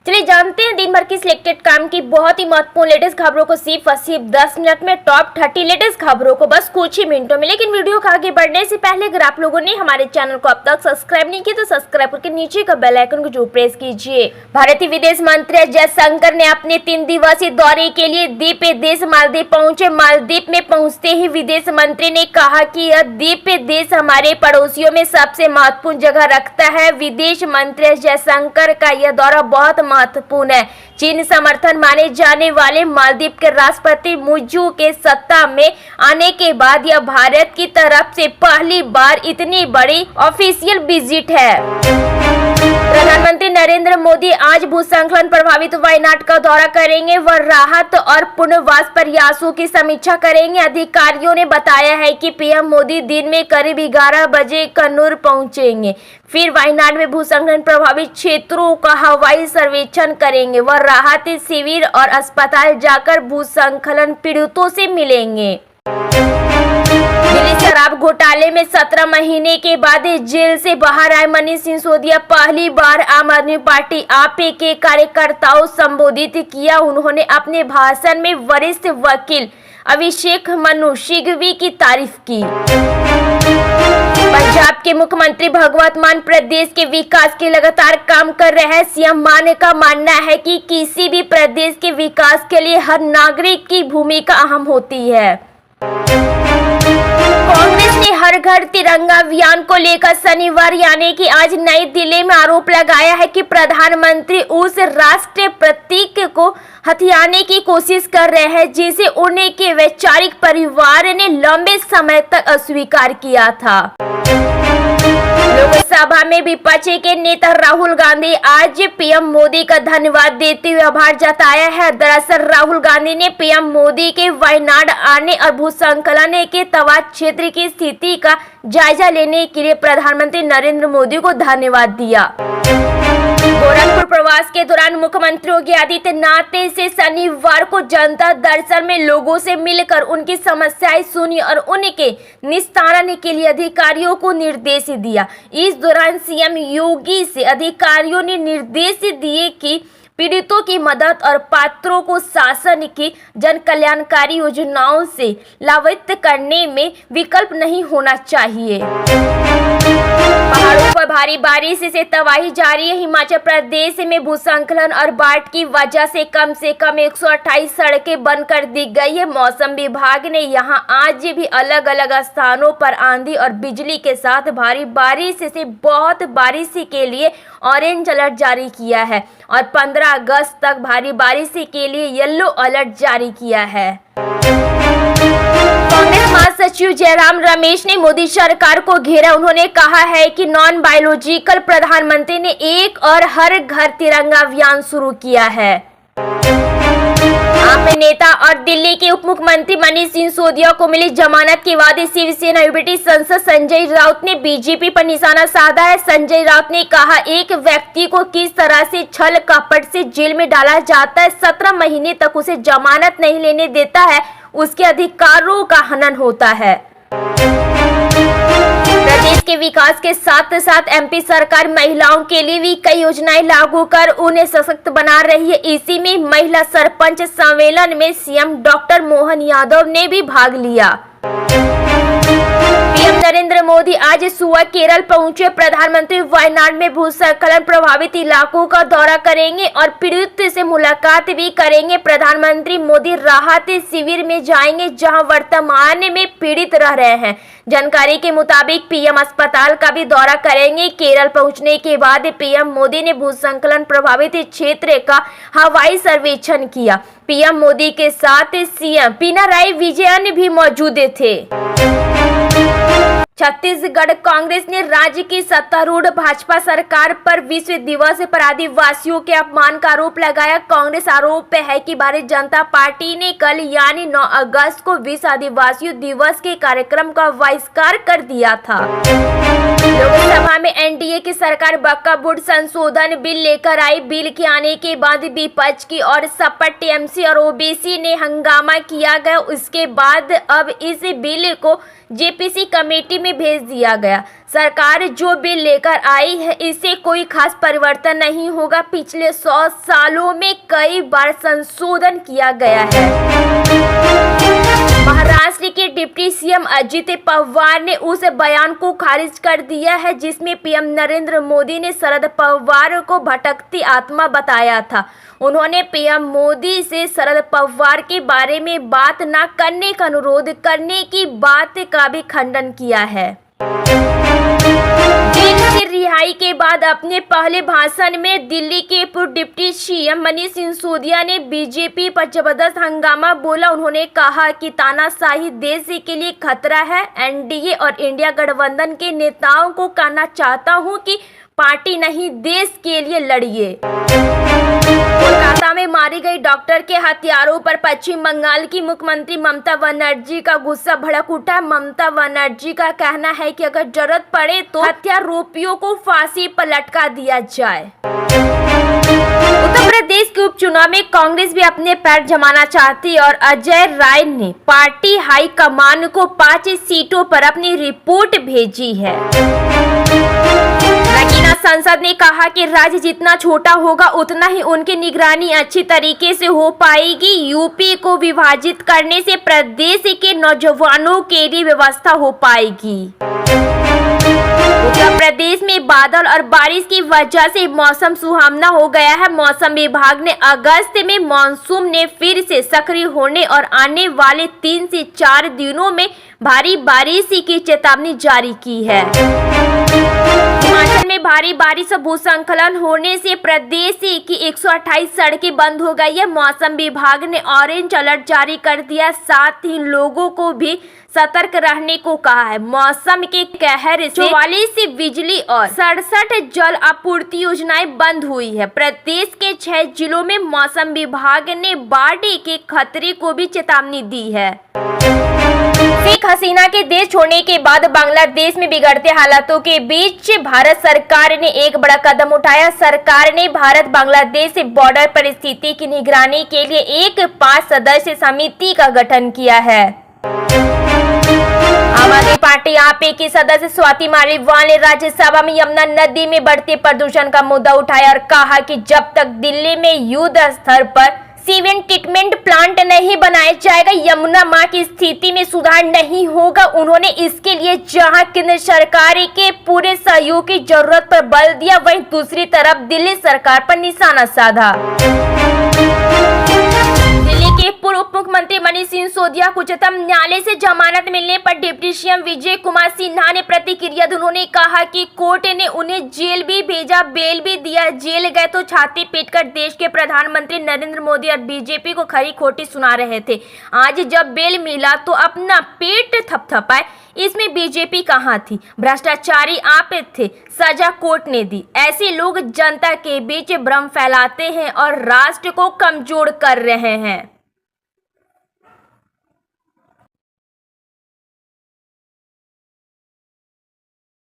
चलिए जानते हैं दिन भर की सिलेक्टेड काम की बहुत ही महत्वपूर्ण लेटेस्ट खबरों को सिर्फ 10 मिनट में टॉप 30 लेटेस्ट खबरों को बस कुछ ही मिनटों में। लेकिन वीडियो को आगे बढ़ने से पहले अगर आप लोगों ने हमारे चैनल को अब तक सब्सक्राइब नहीं किया तो सब्सक्राइब करके नीचे का बेल आइकन को जरूर प्रेस कीजिए। भारतीय विदेश मंत्री एस जयशंकर ने अपने 3 दिवसीय दौरे के लिए द्वीप देश मालदीव पहुंचे। मालदीव में पहुंचते ही विदेश मंत्री ने कहा कि यह द्वीप देश हमारे पड़ोसियों में सबसे महत्वपूर्ण जगह रखता है। विदेश मंत्री एस जयशंकर का यह दौरा बहुत महत्वपूर्ण है। चीन समर्थन माने जाने वाले मालदीव के राष्ट्रपति मुजू के सत्ता में आने के बाद यह भारत की तरफ से पहली बार इतनी बड़ी ऑफिशियल विजिट है। प्रधानमंत्री नरेंद्र मोदी आज भूस्खलन प्रभावित वायनाड का दौरा करेंगे। वह राहत और पुनर्वास प्रयासों की समीक्षा करेंगे। अधिकारियों ने बताया है कि पीएम मोदी दिन में करीब 11 बजे कन्नूर पहुंचेंगे। फिर वायनाड में भूस्खलन प्रभावित क्षेत्रों का हवाई सर्वेक्षण करेंगे। वह राहत शिविर और अस्पताल जाकर भूस्खलन पीड़ितों से मिलेंगे। दिल्ली शराब घोटाले में 17 महीने के बाद जेल से बाहर आए मनीष सिसोदिया पहली बार आम आदमी पार्टी आप के कार्यकर्ताओं संबोधित किया। उन्होंने अपने भाषण में वरिष्ठ वकील अभिषेक मनु सिंघवी की तारीफ की। पंजाब के मुख्यमंत्री भगवंत मान प्रदेश के विकास के लगातार काम कर रहे हैं। सीएम मान का मानना है कि किसी भी प्रदेश के विकास के लिए हर नागरिक की भूमिका अहम होती है। कांग्रेस ने हर घर तिरंगा अभियान को लेकर शनिवार यानी कि आज नई दिल्ली में आरोप लगाया है कि प्रधानमंत्री उस राष्ट्रीय प्रतीक को हथियाने की कोशिश कर रहे हैं जिसे उनके वैचारिक परिवार ने लंबे समय तक अस्वीकार किया था। लोकसभा में विपक्ष के नेता राहुल गांधी आज पीएम मोदी का धन्यवाद देते हुए आभार जताया है। दरअसल राहुल गांधी ने पीएम मोदी के वायनाड आने और भूस्खलन के तबाह क्षेत्र की स्थिति का जायजा लेने के लिए प्रधानमंत्री नरेंद्र मोदी को धन्यवाद दिया। गोरखपुर प्रवास के दौरान मुख्यमंत्री योगी आदित्यनाथ से शनिवार को जनता दर्शन में लोगों से मिलकर उनकी समस्याएं सुनी और उनके निस्तारण के लिए अधिकारियों को निर्देश दिया। इस दौरान सीएम योगी से अधिकारियों ने निर्देश दिए कि पीड़ितों की मदद और पात्रों को शासन की जन कल्याणकारी योजनाओं से लाभान्वित करने में विकल्प नहीं होना चाहिए। पहाड़ों पर भारी बारिश से तबाही जारी है। हिमाचल प्रदेश में भूस्खलन और बाढ़ की वजह से कम 128 सड़कें बंद कर दी गई है। मौसम विभाग ने यहां आज भी अलग अलग स्थानों पर आंधी और बिजली के साथ भारी बारिश से बहुत बारिश के लिए ऑरेंज अलर्ट जारी किया है और 15 अगस्त तक भारी बारिश के लिए येलो अलर्ट जारी किया है। कांग्रेस महासचिव जयराम रमेश ने मोदी सरकार को घेरा। उन्होंने कहा है कि नॉन बायोलॉजिकल प्रधानमंत्री ने एक और हर घर तिरंगा अभियान शुरू किया है। आप नेता और दिल्ली के उप मुख्यमंत्री मनीष सिसोदिया को मिली जमानत के बाद शिवसेना यूपी सांसद संजय राउत ने बीजेपी पर निशाना साधा है। संजय राउत ने कहा एक व्यक्ति को किस तरह से छल कपट से जेल में डाला जाता है, 17 महीने तक उसे जमानत नहीं लेने देता है, उसके अधिकारों का हनन होता है। प्रदेश के विकास के साथ साथ एमपी सरकार महिलाओं के लिए भी कई योजनाएं लागू कर उन्हें सशक्त बना रही है। इसी में महिला सरपंच सम्मेलन में सीएम डॉक्टर मोहन यादव ने भी भाग लिया। पीएम नरेंद्र मोदी आज सुबह केरल पहुंचे। प्रधानमंत्री वायनाड में भूस्खलन प्रभावित इलाकों का दौरा करेंगे और पीड़ित से मुलाकात भी करेंगे। प्रधानमंत्री मोदी राहत शिविर में जाएंगे जहां वर्तमान में पीड़ित रह रहे हैं। जानकारी के मुताबिक पीएम अस्पताल का भी दौरा करेंगे। केरल पहुंचने के बाद पीएम मोदी ने भूस्खलन प्रभावित क्षेत्र का हवाई सर्वेक्षण किया। पीएम मोदी के साथ सीएम पिनाराई विजयन भी मौजूद थे। छत्तीसगढ़ कांग्रेस ने राज्य की सत्तारूढ़ भाजपा सरकार पर विश्व दिवस पर आदिवासियों के अपमान का आरोप लगाया। कांग्रेस आरोप है कि भारतीय जनता पार्टी ने कल यानी 9 अगस्त को विश्व आदिवासी दिवस के कार्यक्रम का बहिष्कार कर दिया था। लोकसभा में एनडीए की सरकार बक्का बोर्ड संशोधन बिल लेकर आई। बिल के आने के बाद विपक्ष की और सपा टीएमसी और ओबीसी ने हंगामा किया गया। उसके बाद अब इस बिल को जेपीसी कमेटी में भेज दिया गया। सरकार जो बिल लेकर आई है इससे कोई खास परिवर्तन नहीं होगा। पिछले 100 सालों में कई बार संशोधन किया गया है। महाराष्ट्र के डिप्टी सीएम अजित पवार ने उस बयान को खारिज कर दिया है जिसमें पीएम नरेंद्र मोदी ने शरद पवार को भटकती आत्मा बताया था। उन्होंने पीएम मोदी से शरद पवार के बारे में बात न करने का अनुरोध करने की बात का भी खंडन किया है। जेल से रिहाई के बाद अपने पहले भाषण में दिल्ली के पूर्व डिप्टी सीएम मनीष सिसोदिया ने बीजेपी पर जबरदस्त हंगामा बोला। उन्होंने कहा कि तानाशाही देश के लिए खतरा है। एनडीए और इंडिया गठबंधन के नेताओं को कहना चाहता हूं कि पार्टी नहीं देश के लिए लड़िए। कोलकाता में मारी गई डॉक्टर के हत्यारों पर पश्चिम बंगाल की मुख्यमंत्री ममता बनर्जी का गुस्सा भड़क उठा। ममता बनर्जी का कहना है कि अगर जरूरत पड़े तो हत्यारोपियों को फांसी पर लटका दिया जाए। उत्तर प्रदेश के उपचुनाव में कांग्रेस भी अपने पैर जमाना चाहती है और अजय राय ने पार्टी हाईकमान को 5 सीटों पर अपनी रिपोर्ट भेजी है। लेकिन संसद ने कहा कि राज्य जितना छोटा होगा उतना ही उनकी निगरानी अच्छी तरीके से हो पाएगी। यूपी को विभाजित करने से प्रदेश के नौजवानों के लिए व्यवस्था हो पाएगी। उत्तर प्रदेश में बादल और बारिश की वजह से मौसम सुहावना हो गया है। मौसम विभाग ने अगस्त में मानसून ने फिर से सक्रिय होने और आने वाले 3 से 4 दिनों में भारी बारिश की चेतावनी जारी की है। हिमाचल में भारी बारिश और भूस्खलन होने से प्रदेश की 128 सड़कें बंद हो गई है। मौसम विभाग ने ऑरेंज अलर्ट जारी कर दिया, साथ ही लोगों को भी सतर्क रहने को कहा है। मौसम के कहर से 44 बिजली और 67 जल आपूर्ति योजनाएं बंद हुई है। प्रदेश के 6 जिलों में मौसम विभाग ने बाढ़ के खतरे को भी चेतावनी दी है। शेख हसीना के देश छोड़ने के बाद बांग्लादेश में बिगड़ते हालातों के बीच भारत सरकार ने एक बड़ा कदम उठाया। सरकार ने भारत बांग्लादेश बॉर्डर परिस्थिति की निगरानी के लिए एक 5 सदस्य समिति का गठन किया है। आम आदमी पार्टी आपे की सदस्य स्वाति मालिवाल ने राज्यसभा में यमुना नदी में बढ़ते प्रदूषण का मुद्दा उठाया और कहा कि जब तक दिल्ली में युद्ध स्तर पर सीवेज ट्रीटमेंट प्लांट नहीं बनाया जाएगा, यमुना मां की स्थिति में सुधार नहीं होगा। उन्होंने इसके लिए जहां केंद्र सरकार के पूरे सहयोग की जरूरत पर बल दिया, वहीं दूसरी तरफ दिल्ली सरकार पर निशाना साधा। दिल्ली के पूर्व उप मुख्यमंत्री मनीष सिसोदिया को उच्चतम न्यायालय से जमानत मिलने पर डिप्टी सीएम विजय कुमार सिन्हा ने प्रतिक्रिया दी। उन्होंने कहा कि कोर्ट ने उन्हें जेल भी भेजा, बेल भी दिया। जेल गए तो छाती पीटकर देश के प्रधानमंत्री नरेंद्र मोदी और बीजेपी को खरी खोटी सुना रहे थे। आज जब बेल मिला तो अपना पेट थपथपाए। इसमें बीजेपी कहाँ थी? भ्रष्टाचारी आप थे, सजा कोर्ट ने दी। ऐसे लोग जनता के बीच भ्रम फैलाते हैं और राष्ट्र को कमजोर कर रहे हैं।